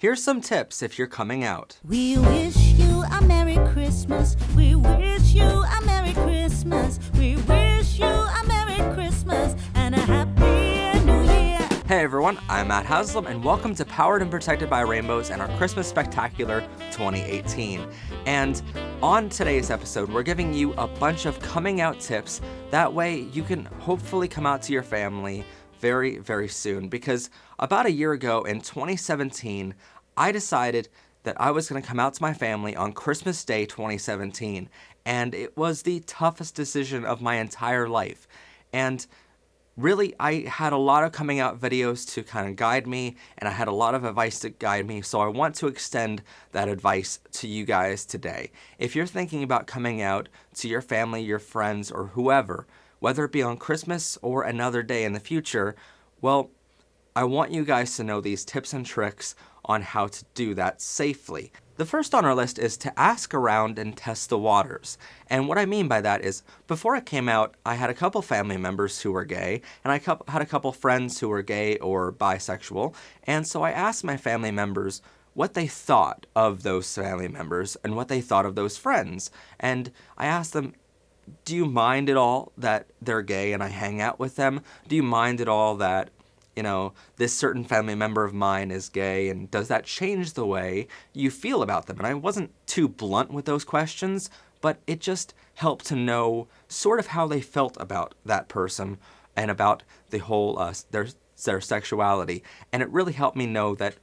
Here's some tips if you're coming out. We wish you a Merry Christmas. We wish you a Merry Christmas. We wish you a Merry Christmas and a Happy New Year. Hey everyone, I'm Matt Haslam and welcome to Powered and Protected by Rainbows and our Christmas Spectacular 2018. And on today's episode, we're giving you a bunch of coming out tips. That way you can hopefully come out to your family very, very soon. Because about a year ago in 2017, I decided that I was going to come out to my family on Christmas Day 2017. And it was the toughest decision of my entire life. And really, I had a lot of coming out videos to kind of guide me, and I had a lot of advice to guide me, so I want to extend that advice to you guys today. If you're thinking about coming out to your family, your friends, or whoever, whether it be on Christmas or another day in the future, well, I want you guys to know these tips and tricks on how to do that safely. The first on our list is to ask around and test the waters. And what I mean by that is, before I came out, I had a couple family members who were gay, and I had a couple friends who were gay or bisexual, and so I asked my family members what they thought of those family members and what they thought of those friends. And I asked them, do you mind at all that they're gay and I hang out with them? Do you mind at all that this certain family member of mine is gay, and does that change the way you feel about them? And I wasn't too blunt with those questions, but it just helped to know sort of how they felt about that person and about the whole, their sexuality. And it really helped me know that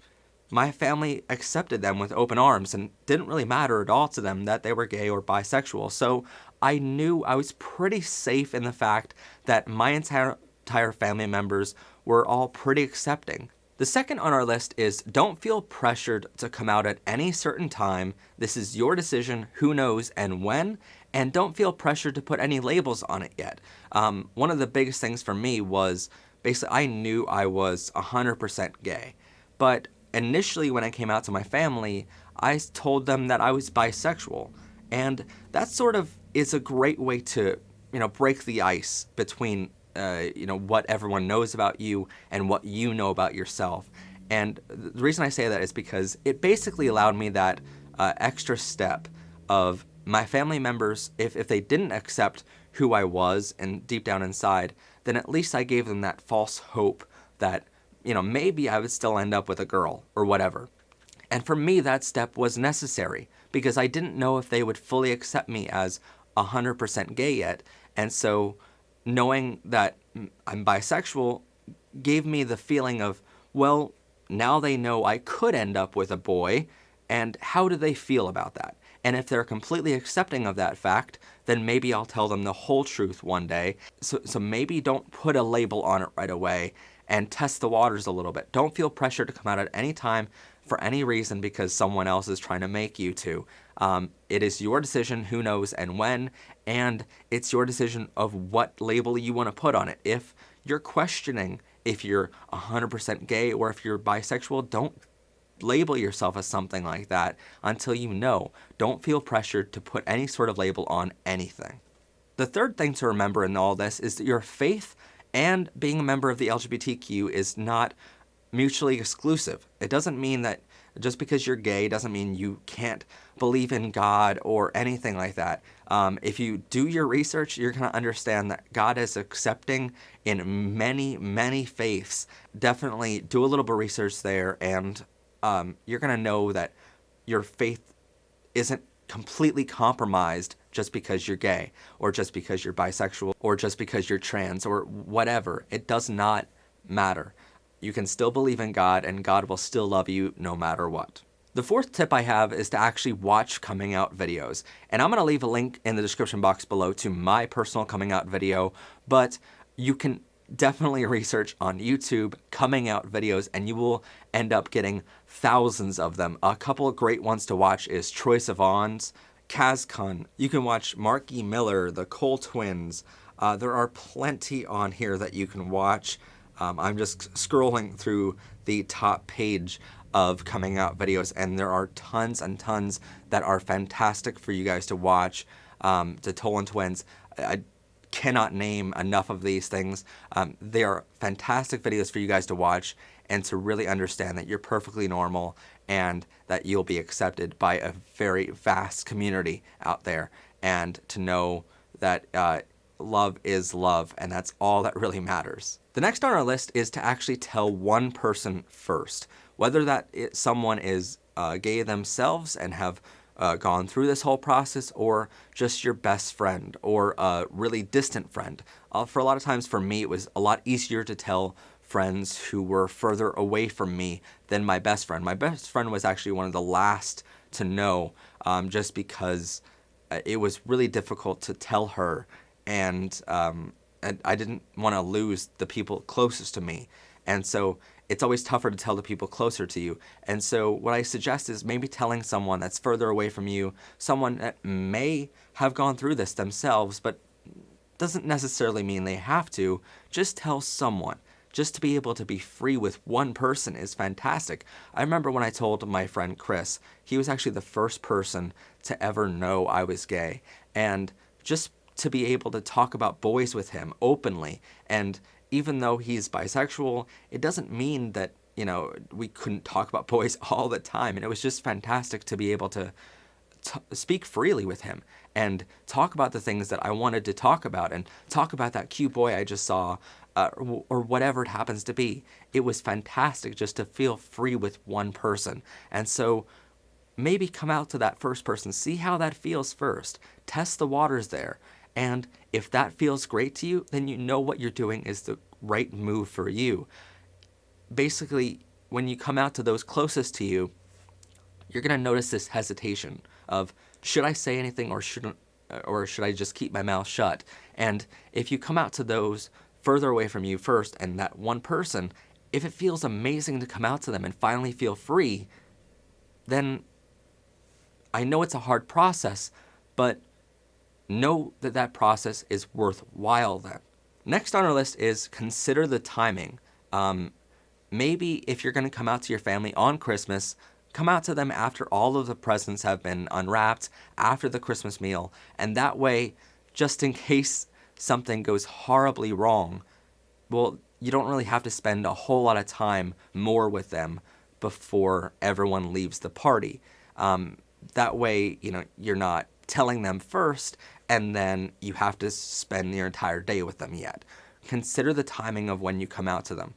my family accepted them with open arms and didn't really matter at all to them that they were gay or bisexual. So I knew I was pretty safe in the fact that my entire family members were all pretty accepting. The second on our list is don't feel pressured to come out at any certain time. This is your decision, who knows and when, and don't feel pressured to put any labels on it yet. One of the biggest things for me was basically I knew I was 100% gay, but initially when I came out to my family, I told them that I was bisexual, and that sort of is a great way to break the ice between what everyone knows about you and what you know about yourself. And the reason I say that is because it basically allowed me that extra step of my family members, if they didn't accept who I was and deep down inside, then at least I gave them that false hope that, maybe I would still end up with a girl or whatever. And for me, that step was necessary because I didn't know if they would fully accept me as 100% gay yet. And so knowing that I'm bisexual gave me the feeling of, well, now they know I could end up with a boy, and how do they feel about that? And if they're completely accepting of that fact, then maybe I'll tell them the whole truth one day. So maybe don't put a label on it right away and test the waters a little bit. Don't feel pressure to come out at any time for any reason because someone else is trying to make you to. It is your decision, who knows and when, and it's your decision of what label you want to put on it. If you're questioning if you're 100% gay or if you're bisexual, don't label yourself as something like that until you know. Don't feel pressured to put any sort of label on anything. The third thing to remember in all this is that your faith and being a member of the LGBTQ is not mutually exclusive. It doesn't mean that just because you're gay doesn't mean you can't believe in God or anything like that. If you do your research, you're going to understand that God is accepting in many, many faiths. Definitely do a little bit of research there, and you're going to know that your faith isn't completely compromised just because you're gay or just because you're bisexual or just because you're trans or whatever. It does not matter. You can still believe in God, and God will still love you no matter what. The fourth tip I have is to actually watch coming out videos. And I'm going to leave a link in the description box below to my personal coming out video, but you can definitely research on YouTube coming out videos, and you will end up getting thousands of them. A couple of great ones to watch is Troye Sivan's, Kazkun. You can watch Marky Miller, the Cole twins. There are plenty on here that you can watch. I'm just scrolling through the top page of coming out videos, and there are tons and tons that are fantastic for you guys to watch. The Tolan twins, I cannot name enough of these things. They are fantastic videos for you guys to watch and to really understand that you're perfectly normal and that you'll be accepted by a very vast community out there, and to know that love is love, and that's all that really matters. The next on our list is to actually tell one person first, whether someone is gay themselves and have gone through this whole process, or just your best friend or a really distant friend. For a lot of times for me, it was a lot easier to tell friends who were further away from me than my best friend. My best friend was actually one of the last to know, just because it was really difficult to tell her, and I didn't want to lose the people closest to me. And so it's always tougher to tell the people closer to you. And so what I suggest is maybe telling someone that's further away from you, someone that may have gone through this themselves, but doesn't necessarily mean they have to. Just tell someone. Just to be able to be free with one person is fantastic. I remember when I told my friend Chris, he was actually the first person to ever know I was gay. And just to be able to talk about boys with him openly, and even though he's bisexual, it doesn't mean that, we couldn't talk about boys all the time. And it was just fantastic to be able to speak freely with him and talk about the things that I wanted to talk about, and talk about that cute boy I just saw, or whatever it happens to be. It was fantastic just to feel free with one person. And so maybe come out to that first person, see how that feels first, test the waters there. And if that feels great to you, then you know what you're doing is the right move for you. Basically, when you come out to those closest to you, you're going to notice this hesitation of, should I say anything or should I just keep my mouth shut? And if you come out to those further away from you first, and that one person, if it feels amazing to come out to them and finally feel free, then I know it's a hard process, but know that that process is worthwhile then. Next on our list is consider the timing. Maybe if you're going to come out to your family on Christmas, come out to them after all of the presents have been unwrapped, after the Christmas meal, and that way, just in case something goes horribly wrong, well, you don't really have to spend a whole lot of time more with them before everyone leaves the party. That way, you're not telling them first, and then you have to spend your entire day with them yet. Consider the timing of when you come out to them.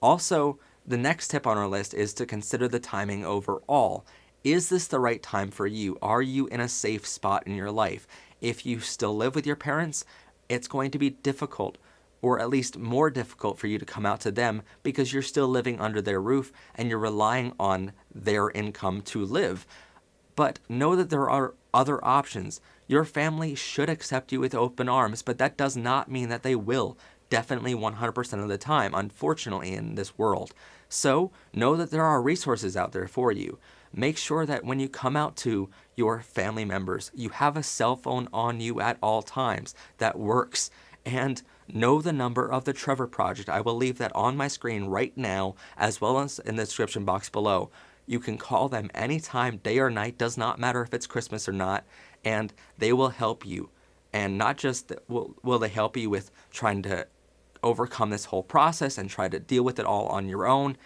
Also, the next tip on our list is to consider the timing overall. Is this the right time for you? Are you in a safe spot in your life? If you still live with your parents, it's going to be difficult, or at least more difficult for you to come out to them, because you're still living under their roof and you're relying on their income to live. But know that there are other options. Your family should accept you with open arms, but that does not mean that they will. Definitely 100% of the time, unfortunately, in this world. So know that there are resources out there for you. Make sure that when you come out to your family members, you have a cell phone on you at all times that works. And know the number of the Trevor Project. I will leave that on my screen right now, as well as in the description box below. You can call them anytime, day or night, does not matter if it's Christmas or not, and they will help you. And not just will they help you with trying to overcome this whole process and try to deal with it all on your own.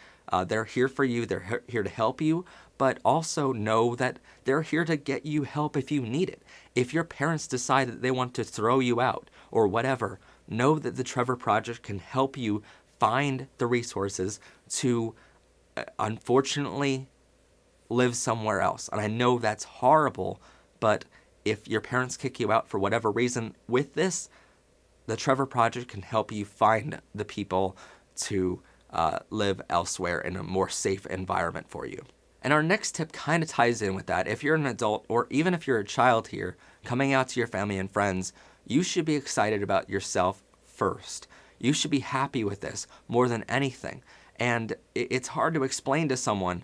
They're here for you. They're here to help you. But also know that they're here to get you help if you need it. If your parents decide that they want to throw you out or whatever, know that the Trevor Project can help you find the resources to, unfortunately, live somewhere else. And I know that's horrible, but if your parents kick you out for whatever reason with this, the Trevor Project can help you find the people to live elsewhere in a more safe environment for you. And our next tip kind of ties in with that. If you're an adult, or even if you're a child here, coming out to your family and friends, you should be excited about yourself first. You should be happy with this more than anything. And it's hard to explain to someone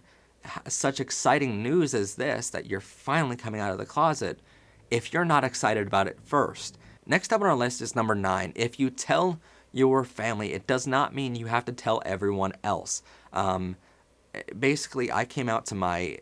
such exciting news as this, that you're finally coming out of the closet, if you're not excited about it first. Next up on our list is number 9. If you tell your family, it does not mean you have to tell everyone else. Basically, I came out to my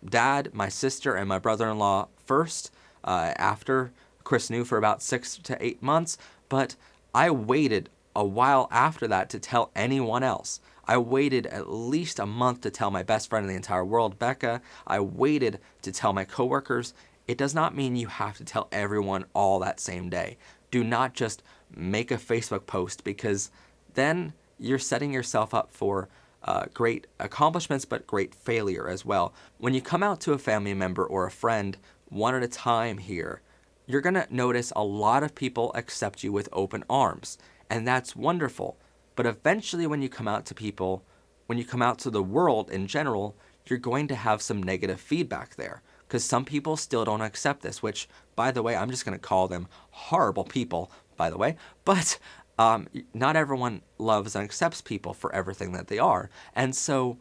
dad, my sister, and my brother-in-law first, after Chris knew for about 6 to 8 months, but I waited a while after that to tell anyone else. I waited at least a month to tell my best friend in the entire world, Becca. I waited to tell my coworkers. It does not mean you have to tell everyone all that same day. Do not just make a Facebook post, because then you're setting yourself up for great accomplishments, but great failure as well. When you come out to a family member or a friend one at a time here, you're going to notice a lot of people accept you with open arms, and that's wonderful. But eventually when you come out to people, when you come out to the world in general, you're going to have some negative feedback there, because some people still don't accept this, which, by the way, I'm just going to call them horrible people, by the way, but not everyone loves and accepts people for everything that they are. And so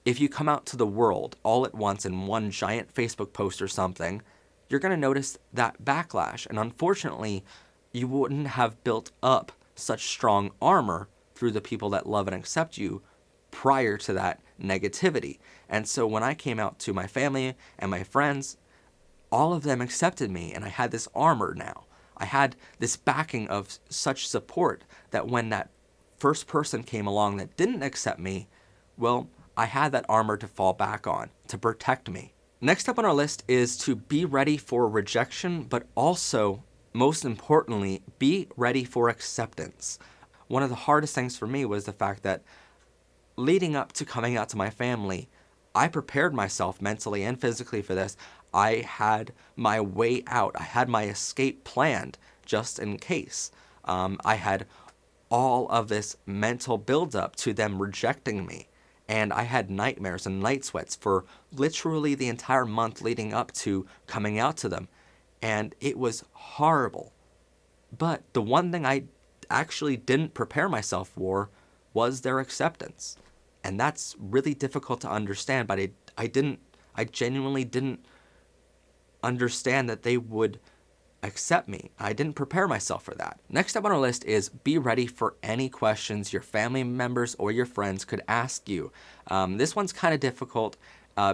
if you come out to the world all at once in one giant Facebook post or something, you're going to notice that backlash. And unfortunately, you wouldn't have built up such strong armor through the people that love and accept you prior to that negativity. And so when I came out to my family and my friends, all of them accepted me, and I had this armor now. I had this backing of such support that when that first person came along that didn't accept me, well, I had that armor to fall back on, to protect me. Next up on our list is to be ready for rejection, but also, most importantly, be ready for acceptance. One of the hardest things for me was the fact that leading up to coming out to my family, I prepared myself mentally and physically for this. I had my way out. I had my escape planned just in case. I had all of this mental buildup to them rejecting me. And I had nightmares and night sweats for literally the entire month leading up to coming out to them. And it was horrible. But the one thing I actually didn't prepare myself for was their acceptance. And that's really difficult to understand, but I genuinely didn't understand that they would accept me. I didn't prepare myself for that. Next up on our list is be ready for any questions your family members or your friends could ask you. This one's kind of difficult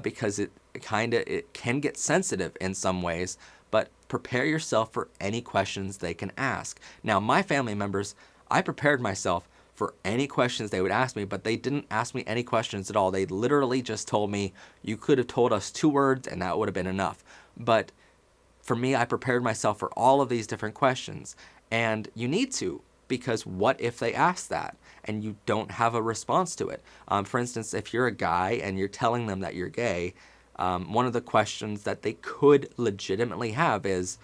because it can get sensitive in some ways, but prepare yourself for any questions they can ask. Now, my family members, I prepared myself for any questions they would ask me, but they didn't ask me any questions at all. They literally just told me, you could have told us 2 words and that would have been enough. But for me, I prepared myself for all of these different questions. And you need to, because what if they ask that and you don't have a response to it? For instance, if you're a guy and you're telling them that you're gay, one of the questions that they could legitimately have is,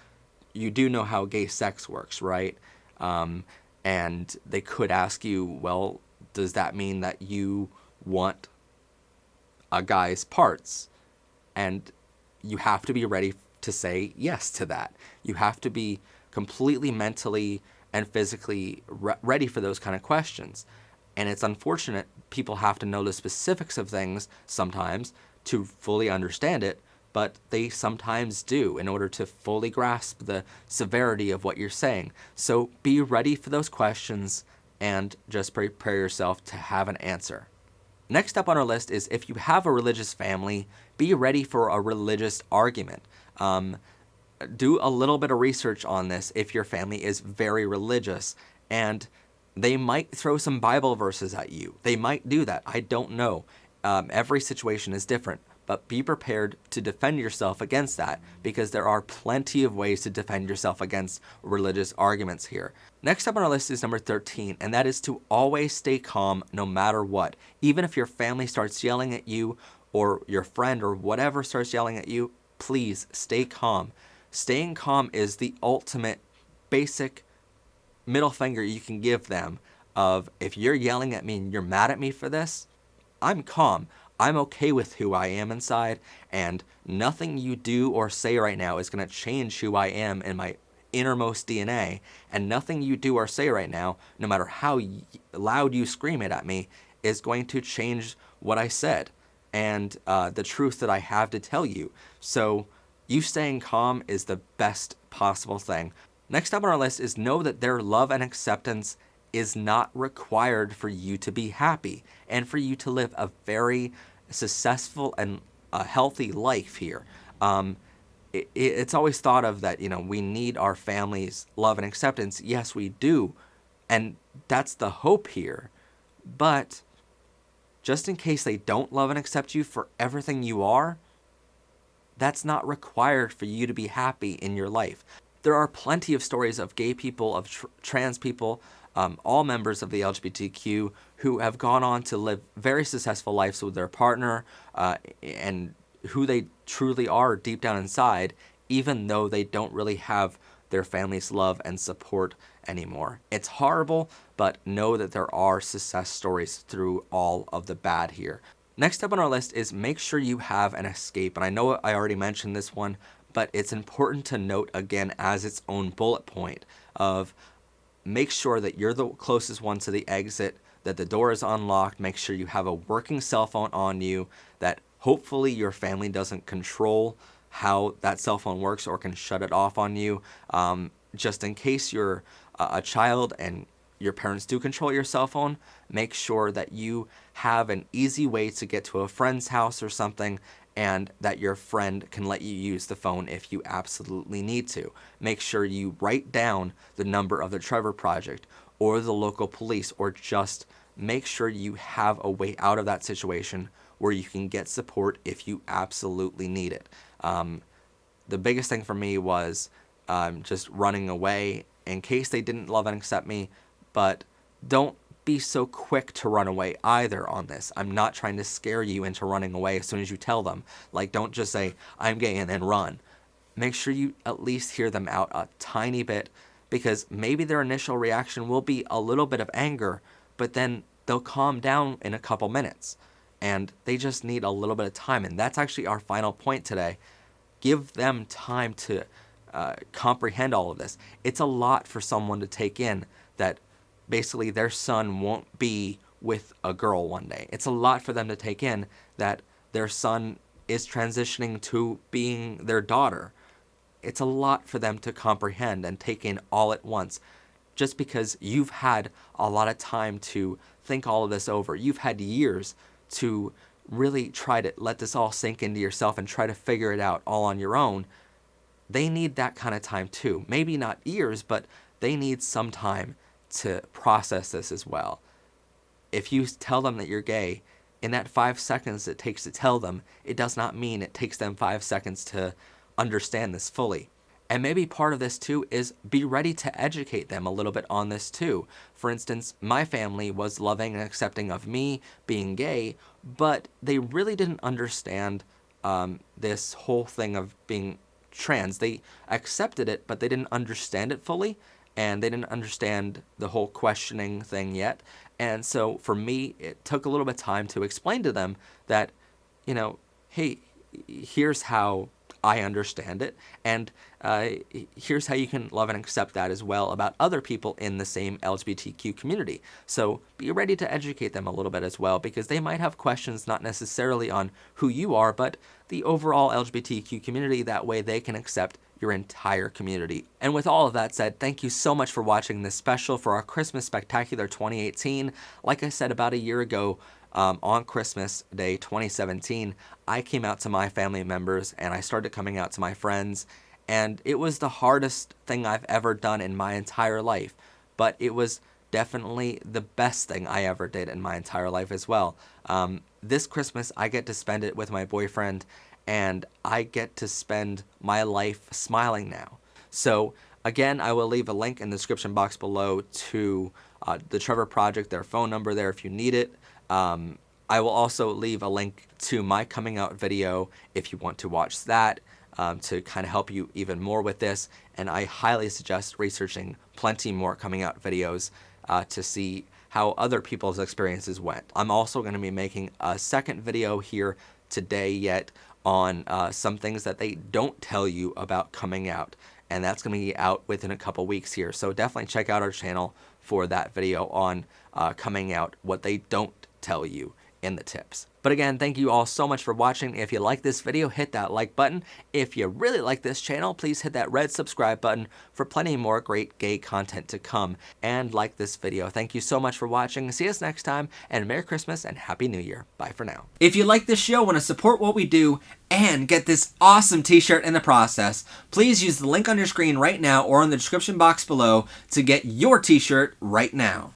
you do know how gay sex works, right? And they could ask you, well, does that mean that you want a guy's parts? And you have to be ready to say yes to that. You have to be completely mentally and physically ready for those kind of questions. And it's unfortunate people have to know the specifics of things sometimes to fully understand it, but they sometimes do in order to fully grasp the severity of what you're saying. So be ready for those questions and just prepare yourself to have an answer. Next up on our list is, if you have a religious family, be ready for a religious argument. Do a little bit of research on this if your family is very religious, and they might throw some Bible verses at you. They might do that. I don't know. Every situation is different, but be prepared to defend yourself against that, because there are plenty of ways to defend yourself against religious arguments here. Next up on our list is number 13, and that is to always stay calm no matter what. Even if your family starts yelling at you, or your friend or whatever starts yelling at you, please stay calm. Staying calm is the ultimate basic middle finger you can give them of, if you're yelling at me and you're mad at me for this, I'm calm. I'm okay with who I am inside, and nothing you do or say right now is going to change who I am in my innermost DNA, and nothing you do or say right now, no matter how loud you scream it at me, is going to change what I said and the truth that I have to tell you. So you staying calm is the best possible thing. Next up on our list is, know that their love and acceptance is not required for you to be happy and for you to live a very successful and a healthy life here. It's always thought of that, we need our family's love and acceptance. Yes, we do. And that's the hope here. But just in case they don't love and accept you for everything you are, that's not required for you to be happy in your life. There are plenty of stories of gay people, of trans people, all members of the LGBTQ who have gone on to live very successful lives with their partner and who they truly are deep down inside, even though they don't really have their family's love and support anymore. It's horrible, but know that there are success stories through all of the bad here. Next up on our list is make sure you have an escape. And I know I already mentioned this one, but it's important to note again as its own bullet point of make sure that you're the closest one to the exit, that the door is unlocked, make sure you have a working cell phone on you, that hopefully your family doesn't control how that cell phone works or can shut it off on you. Just in case you're a child and your parents do control your cell phone, make sure that you have an easy way to get to a friend's house or something, and that your friend can let you use the phone if you absolutely need to. Make sure you write down the number of the Trevor Project or the local police, or just make sure you have a way out of that situation where you can get support if you absolutely need it. The biggest thing for me was just running away in case they didn't love and accept me, but don't be so quick to run away either on this. I'm not trying to scare you into running away as soon as you tell them. Like, don't just say, I'm gay, and then run. Make sure you at least hear them out a tiny bit, because maybe their initial reaction will be a little bit of anger, but then they'll calm down in a couple minutes. And they just need a little bit of time. And that's actually our final point today. Give them time to comprehend all of this. It's a lot for someone to take in that basically their son won't be with a girl one day. It's a lot for them to take in that their son is transitioning to being their daughter. It's a lot for them to comprehend and take in all at once, just because you've had a lot of time to think all of this over. You've had years to really try to let this all sink into yourself and try to figure it out all on your own. They need that kind of time too. Maybe not years, but they need some time to process this as well. If you tell them that you're gay, in that 5 seconds it takes to tell them, it does not mean it takes them 5 seconds to understand this fully. And maybe part of this too is be ready to educate them a little bit on this too. For instance, my family was loving and accepting of me being gay, but they really didn't understand this whole thing of being trans. They accepted it, but they didn't understand it fully, and they didn't understand the whole questioning thing yet. And so for me, it took a little bit of time to explain to them that, hey, here's how I understand it, and here's how you can love and accept that as well about other people in the same LGBTQ community. So be ready to educate them a little bit as well, because they might have questions not necessarily on who you are, but the overall LGBTQ community. That way they can accept your entire community. And with all of that said, thank you so much for watching this special for our Christmas Spectacular 2018. Like I said, about a year ago, on Christmas Day 2017, I came out to my family members and I started coming out to my friends, and it was the hardest thing I've ever done in my entire life, but it was definitely the best thing I ever did in my entire life as well. This Christmas, I get to spend it with my boyfriend, and I get to spend my life smiling now. So again, I will leave a link in the description box below to the Trevor Project, their phone number there if you need it. I will also leave a link to my coming out video if you want to watch that, to kind of help you even more with this. And I highly suggest researching plenty more coming out videos to see how other people's experiences went. I'm also going to be making a second video here today yet on some things that they don't tell you about coming out. And that's going to be out within a couple weeks here. So definitely check out our channel for that video on coming out, what they don't tell you in the tips. But again, thank you all so much for watching. If you like this video, hit that like button. If you really like this channel, please hit that red subscribe button for plenty more great gay content to come. And like this video. Thank you so much for watching. See us next time, and Merry Christmas and Happy New Year. Bye for now. If you like this show, want to support what we do, and get this awesome t-shirt in the process, please use the link on your screen right now or in the description box below to get your t-shirt right now.